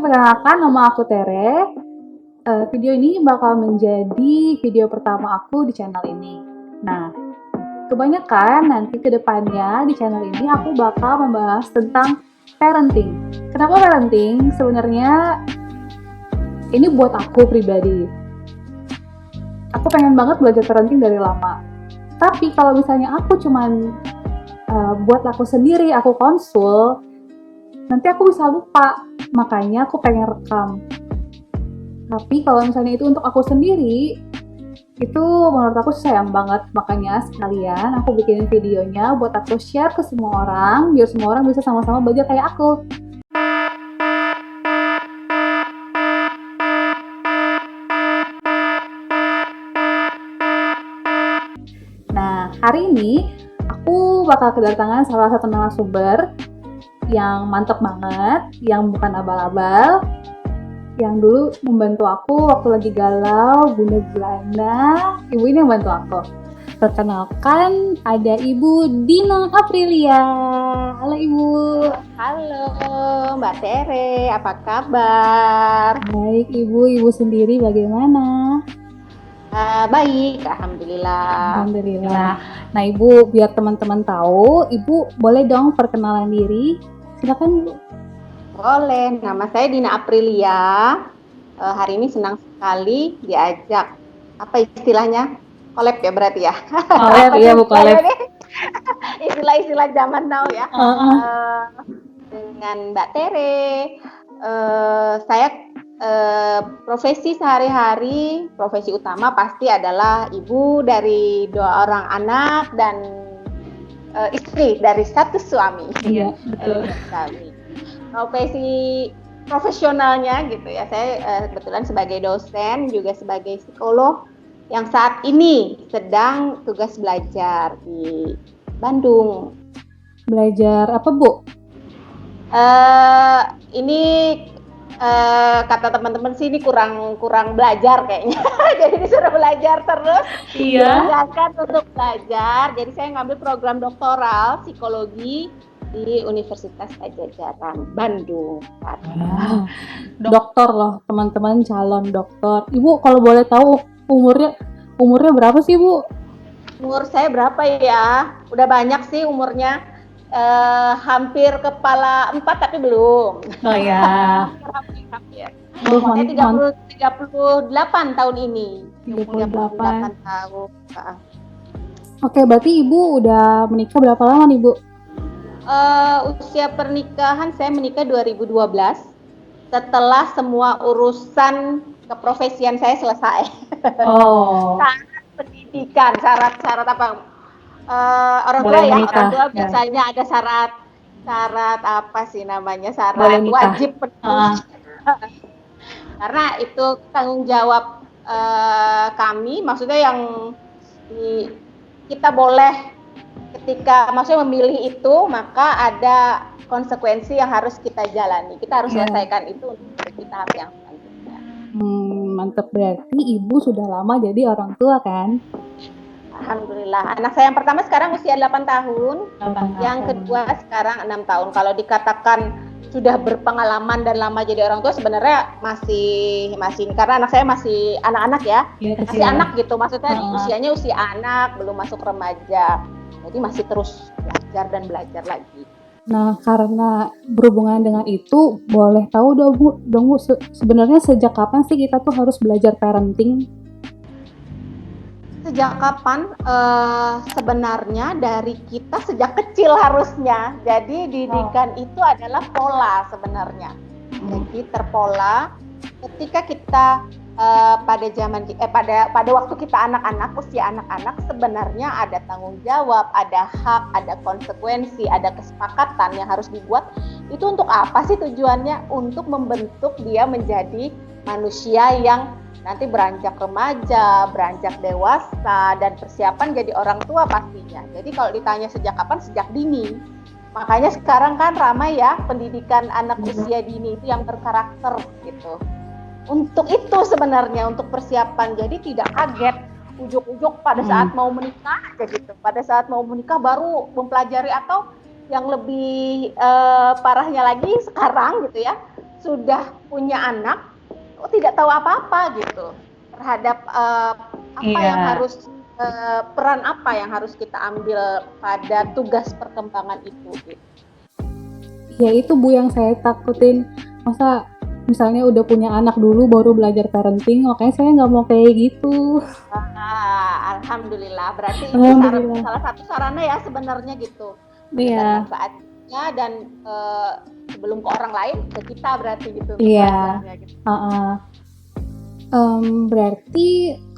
perkenalkan nama aku Tere. Video ini bakal menjadi video pertama aku di channel ini. Nah, kebanyakan nanti ke depannya di channel ini aku bakal membahas tentang parenting. Kenapa parenting? Sebenarnya ini buat aku pribadi. Aku pengen banget belajar parenting dari lama. Tapi kalau misalnya aku cuman buat aku sendiri, aku konsul, nanti aku bisa lupa. Makanya aku pengen rekam. Tapi kalau misalnya itu untuk aku sendiri, itu menurut aku sayang banget. Makanya sekalian aku bikinin videonya buat aku share ke semua orang, biar semua orang bisa sama-sama belajar kayak aku. Nah, hari ini aku bakal kedatangan salah satu narasumber yang mantep banget, yang bukan abal-abal, yang dulu membantu aku waktu lagi galau, bunda belana. Ibu ini yang bantu aku. Perkenalkan, ada Ibu Dina Aprilia. Halo Ibu. Halo Mbak Tere, apa kabar? Baik Ibu sendiri bagaimana? Baik, Alhamdulillah. Alhamdulillah. Nah Ibu, biar teman-teman tahu, Ibu boleh dong perkenalan diri. Silakan Ibu. Boleh, nama saya Dina Aprilia. Hari ini senang sekali diajak, apa istilahnya? Collab ya berarti ya? Collab, iya Bu, collab. Istilah-istilah zaman now ya. Dengan Mbak Tere. Saya profesi sehari-hari, profesi utama pasti adalah ibu dari 2 orang anak dan istri dari 1 suami. Iya, betul. Profesi profesionalnya gitu ya, saya kebetulan sebagai dosen juga sebagai psikolog yang saat ini sedang tugas belajar di Bandung. Belajar apa Bu? Ini kata teman-teman sih ini kurang belajar kayaknya. Jadi disuruh belajar terus. Iya. Diajarkan untuk belajar. Jadi saya ngambil program doktoral psikologi di Universitas Pajajaran Bandung. Wow. Dokter loh teman-teman, calon dokter. Ibu kalau boleh tahu umurnya berapa sih Bu? Umur saya berapa ya? Udah banyak sih umurnya. Hampir kepala 4 tapi belum. Oh ya. Hampir. Saya 38 tahun ini. 38 tahun. Oke, berarti Ibu udah menikah berapa lama nih Bu? Usia pernikahan saya menikah 2012 setelah semua urusan keprofesian saya selesai. Oh. Syarat pendidikan, syarat apa? Orang tua ya, orang tua biasanya ada syarat apa sih namanya, syarat wajib penuh. Karena itu tanggung jawab kami, maksudnya yang kita boleh ketika maksudnya memilih itu, maka ada konsekuensi yang harus kita jalani. Kita harus selesaikan itu untuk kita yang selanjutnya. Mantap, berarti Ibu sudah lama jadi orang tua kan? Alhamdulillah. Anak saya yang pertama sekarang usia 8 tahun, yang kedua sekarang 6 tahun. Kalau dikatakan sudah berpengalaman dan lama jadi orang tua, sebenarnya masih karena anak saya masih anak-anak ya, masih anak gitu. Maksudnya usianya usia anak, belum masuk remaja. Jadi masih terus belajar dan belajar lagi. Nah, karena berhubungan dengan itu, boleh tahu dong Bu, sebenarnya sejak kapan sih kita tuh harus belajar parenting? Sejak kapan? Sebenarnya dari kita sejak kecil harusnya. Jadi didikan itu adalah pola sebenarnya. Jadi terpola ketika kita pada waktu kita anak-anak, usia anak-anak, sebenarnya ada tanggung jawab, ada hak, ada konsekuensi, ada kesepakatan yang harus dibuat. Itu untuk apa sih tujuannya? Untuk membentuk dia menjadi manusia yang nanti beranjak remaja, beranjak dewasa, dan persiapan jadi orang tua pastinya. Jadi kalau ditanya sejak kapan? Sejak dini. Makanya sekarang kan ramai ya pendidikan anak usia dini itu yang berkarakter gitu. Untuk itu sebenarnya, untuk persiapan. Jadi tidak kaget ujuk-ujuk pada saat mau menikah aja gitu. Pada saat mau menikah baru mempelajari, atau yang lebih parahnya lagi sekarang gitu ya. sudah punya anak tidak tahu apa-apa gitu terhadap apa yang harus peran apa yang harus kita ambil pada tugas perkembangan itu gitu. Ya itu Bu yang saya takutin, masa misalnya udah punya anak dulu baru belajar parenting, makanya saya nggak mau kayak gitu. Alhamdulillah, berarti itu Alhamdulillah. salah satu sarana ya sebenarnya gitu, Iya. manfaatnya dan sebelum ke orang lain ke kita berarti gitu. Iya. Gitu. Berarti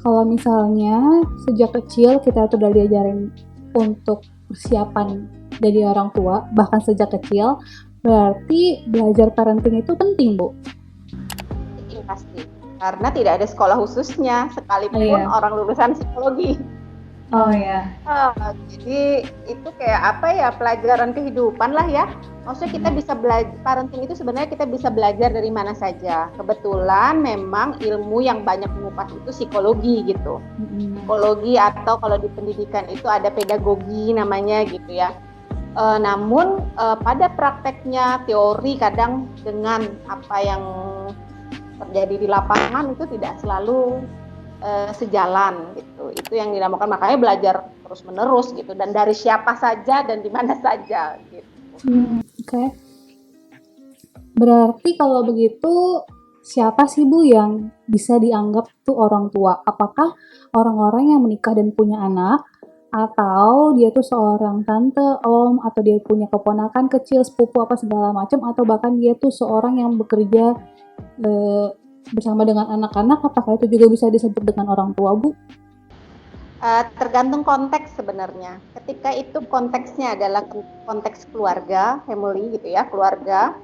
kalau misalnya sejak kecil kita tuh udah diajarin untuk persiapan dari orang tua, bahkan sejak kecil, berarti belajar parenting itu penting, Bu? Penting pasti, karena tidak ada sekolah khususnya, sekalipun orang lulusan psikologi. Oh ya. Jadi itu kayak apa ya, pelajaran kehidupan lah ya. Maksudnya kita bisa belajar, parenting itu sebenarnya kita bisa belajar dari mana saja. Kebetulan memang ilmu yang banyak mengupas itu psikologi gitu. Psikologi atau kalau di pendidikan itu ada pedagogi namanya gitu ya. Namun pada prakteknya teori kadang dengan apa yang terjadi di lapangan itu tidak selalu sejalan gitu. Itu yang dinamakan, makanya belajar terus menerus gitu, dan dari siapa saja dan di mana saja gitu. Oke. Berarti kalau begitu siapa sih Bu yang bisa dianggap tuh orang tua? Apakah orang-orang yang menikah dan punya anak, atau dia tuh seorang tante, om, atau dia punya keponakan kecil, sepupu apa segala macam, atau bahkan dia tuh seorang yang bekerja bersama dengan anak-anak, apakah itu juga bisa disebut dengan orang tua, Bu? Tergantung konteks sebenarnya. Ketika itu konteksnya adalah konteks keluarga, family gitu ya, keluarga,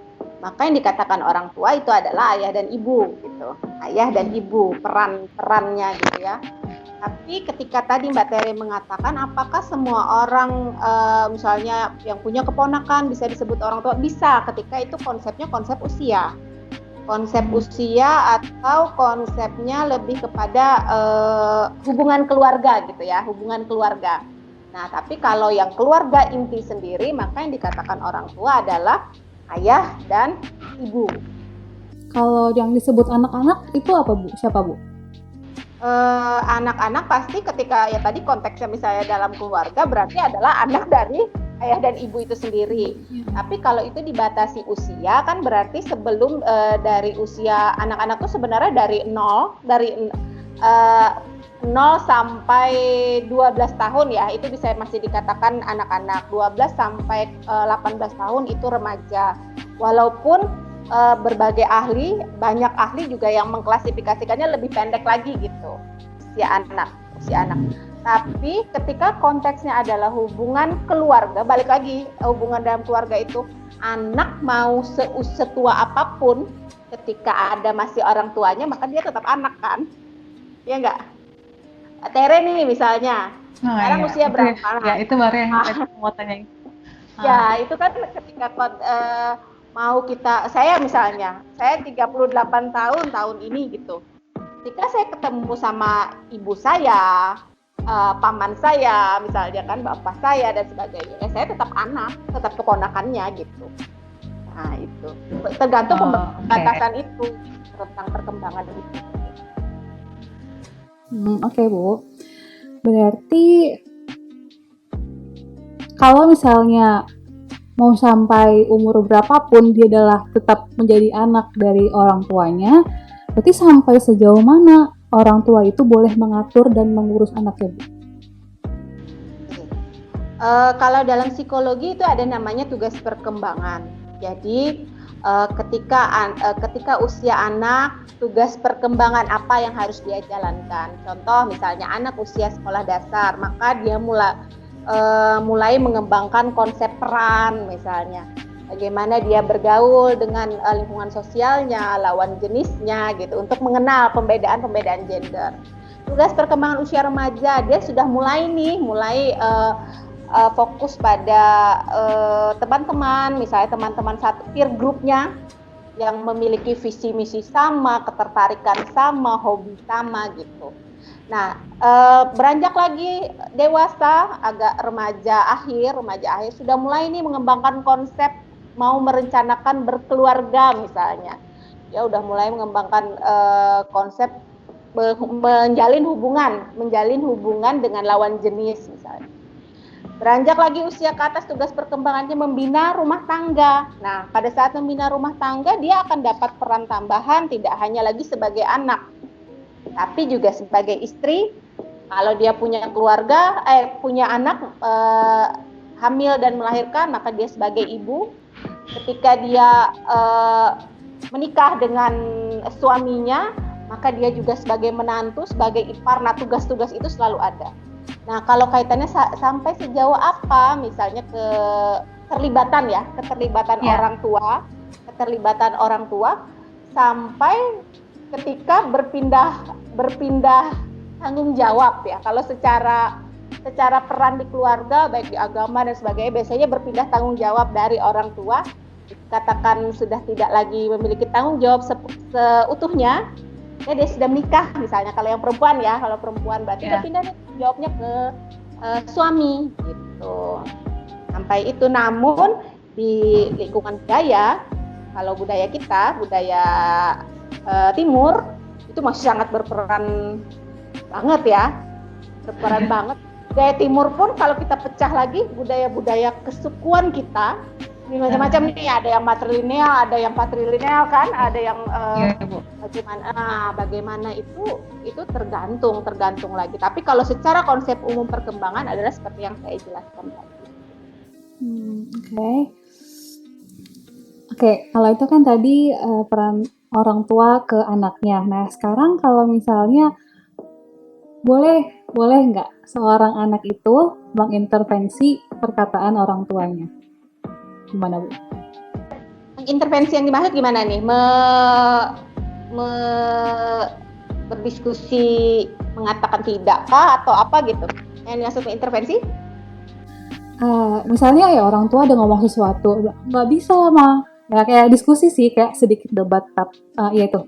maka yang dikatakan orang tua itu adalah ayah dan ibu gitu. Ayah dan ibu, perannya gitu ya. Tapi ketika tadi Mbak Tere mengatakan apakah semua orang misalnya yang punya keponakan bisa disebut orang tua? Bisa, ketika itu konsepnya konsep usia. Konsep usia atau konsepnya lebih kepada hubungan keluarga gitu ya, hubungan keluarga. Nah, tapi kalau yang keluarga inti sendiri, maka yang dikatakan orang tua adalah ayah dan ibu. Kalau yang disebut anak-anak itu apa, Bu? Siapa, Bu? Anak-anak pasti ketika ya tadi konteksnya misalnya dalam keluarga berarti adalah anak dari ayah dan ibu itu sendiri. Tapi kalau itu dibatasi usia kan berarti sebelum dari usia anak-anak tuh sebenarnya dari 0 sampai 12 tahun ya, itu bisa masih dikatakan anak-anak. 12 sampai 18 tahun itu remaja. Walaupun berbagai ahli, banyak ahli juga yang mengklasifikasikannya lebih pendek lagi gitu, usia anak. Tapi ketika konteksnya adalah hubungan keluarga, balik lagi hubungan dalam keluarga itu, anak mau setua apapun, ketika ada masih orang tuanya maka dia tetap anak kan, ya enggak? Tere nih misalnya, sekarang usia berapa? Ya itu baru yang mau tanya. Ya itu kan ketika mau kita, saya misalnya, saya 38 tahun ini gitu. Ketika saya ketemu sama ibu saya, paman saya, misalnya kan bapak saya dan sebagainya, saya tetap anak, tetap keponakannya gitu. Nah itu tergantung pembatasan itu tentang perkembangan itu. Oke, Bu. Berarti kalau misalnya mau sampai umur berapapun dia adalah tetap menjadi anak dari orang tuanya, berarti sampai sejauh mana orang tua itu boleh mengatur dan mengurus anaknya, Bu? Kalau dalam psikologi itu ada namanya tugas perkembangan. Jadi ketika usia anak, tugas perkembangan apa yang harus dia jalankan. Contoh misalnya anak usia sekolah dasar, maka dia mulai mengembangkan konsep peran misalnya. Bagaimana dia bergaul dengan lingkungan sosialnya, lawan jenisnya gitu, untuk mengenal pembedaan gender. Tugas perkembangan usia remaja, dia sudah mulai fokus pada teman-teman, misalnya teman-teman satu peer groupnya yang memiliki visi misi sama, ketertarikan sama, hobi sama gitu. Nah, beranjak lagi dewasa, agak remaja akhir sudah mulai nih mengembangkan konsep mau merencanakan berkeluarga misalnya. dia udah mulai mengembangkan konsep menjalin hubungan dengan lawan jenis misalnya. Beranjak lagi usia ke atas, tugas perkembangannya membina rumah tangga. Nah, pada saat membina rumah tangga, dia akan dapat peran tambahan, tidak hanya lagi sebagai anak, tapi juga sebagai istri. Kalau dia punya keluarga, punya anak, hamil dan melahirkan, maka dia sebagai ibu. Ketika dia menikah dengan suaminya, maka dia juga sebagai menantu, sebagai ipar. Nah, tugas-tugas itu selalu ada. Nah, kalau kaitannya sampai sejauh apa, misalnya keterlibatan orang tua, sampai ketika berpindah tanggung jawab ya. Kalau secara peran di keluarga, baik di agama dan sebagainya, biasanya berpindah tanggung jawab dari orang tua, katakan sudah tidak lagi memiliki tanggung jawab seutuhnya. Ya, dia sudah menikah misalnya, kalau perempuan berarti dia pindah jawabnya ke suami gitu. Sampai itu, namun di lingkungan budaya, kalau budaya kita, budaya timur itu masih sangat berperan banget ya. Banget. Budaya timur pun kalau kita pecah lagi budaya-budaya kesukuan kita, ini macam-macam nih, ada yang matrilineal, ada yang patrilineal kan, ada yang bagaimana itu tergantung lagi. Tapi kalau secara konsep umum perkembangan adalah seperti yang saya jelaskan tadi. Oke, kalau itu kan tadi peran orang tua ke anaknya. Nah, sekarang kalau misalnya boleh nggak seorang anak itu mengintervensi perkataan orang tuanya? Gimana, Bu? Intervensi yang dimaksud gimana nih? Berdiskusi, mengatakan tidak kah atau apa gitu? Yang dimaksud intervensi? Misalnya ya orang tua ada ngomong sesuatu, nggak bisa mah. Ya kayak diskusi sih, kayak sedikit debat. Ya itu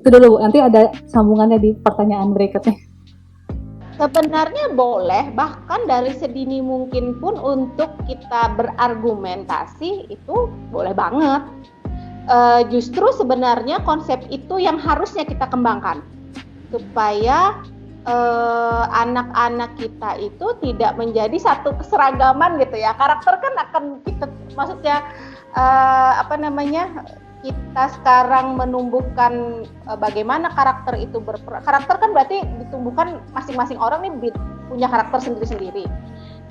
dulu, Bu. Nanti ada sambungannya di pertanyaan berikutnya. Sebenarnya boleh, bahkan dari sedini mungkin pun untuk kita berargumentasi itu boleh banget. Justru sebenarnya konsep itu yang harusnya kita kembangkan supaya anak-anak kita itu tidak menjadi satu keseragaman gitu ya. Karakter kan akan kita, maksudnya kita sekarang menumbuhkan bagaimana karakter itu karakter kan berarti ditumbuhkan, masing-masing orang nih punya karakter sendiri-sendiri.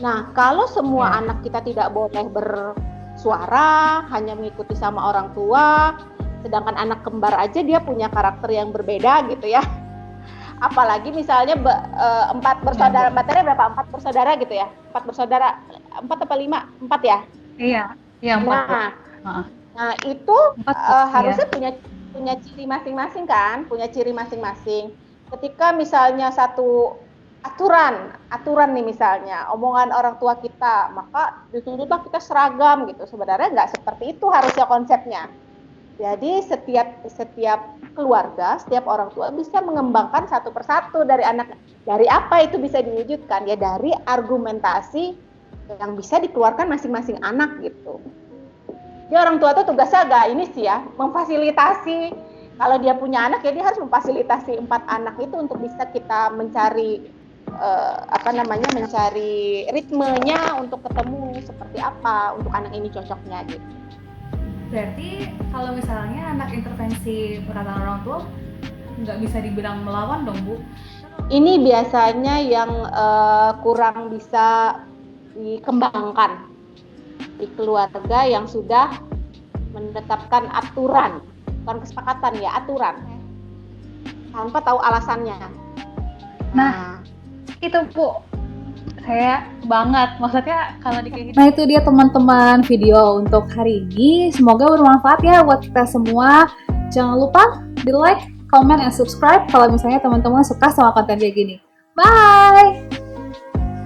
Nah, kalau semua anak kita tidak boleh bersuara, hanya mengikuti sama orang tua, sedangkan anak kembar aja dia punya karakter yang berbeda gitu ya. Apalagi misalnya 4 bersaudara, Mbak Tere berapa? 4 bersaudara gitu ya? 4 bersaudara, 4 apa 5? 4 ya? Iya 4. Nah itu harusnya punya ciri masing-masing kan, Ketika misalnya satu aturan nih misalnya, omongan orang tua kita, maka dituntutlah kita seragam gitu. Sebenarnya nggak seperti itu harusnya konsepnya. Jadi setiap keluarga, setiap orang tua bisa mengembangkan satu persatu dari anak. Dari apa itu bisa diwujudkan? Ya dari argumentasi yang bisa dikeluarkan masing-masing anak gitu. Jadi orang tua itu tugasnya agak ini sih ya, memfasilitasi. Kalau dia punya anak ya dia harus memfasilitasi 4 anak itu untuk bisa kita mencari mencari ritmenya untuk ketemu seperti apa untuk anak ini cocoknya gitu. Berarti kalau misalnya anak intervensi perkataan orang tua nggak bisa dibilang melawan dong, Bu? Ini biasanya yang kurang bisa dikembangkan di keluarga yang sudah menetapkan aturan, bukan kesepakatan ya, aturan tanpa tahu alasannya. Nah itu Bu, saya banget, maksudnya kalau di kayak gitu. Nah itu dia teman-teman video untuk hari ini, semoga bermanfaat ya buat kita semua. Jangan lupa di like, comment, and subscribe kalau misalnya teman-teman suka sama konten kayak gini. Bye!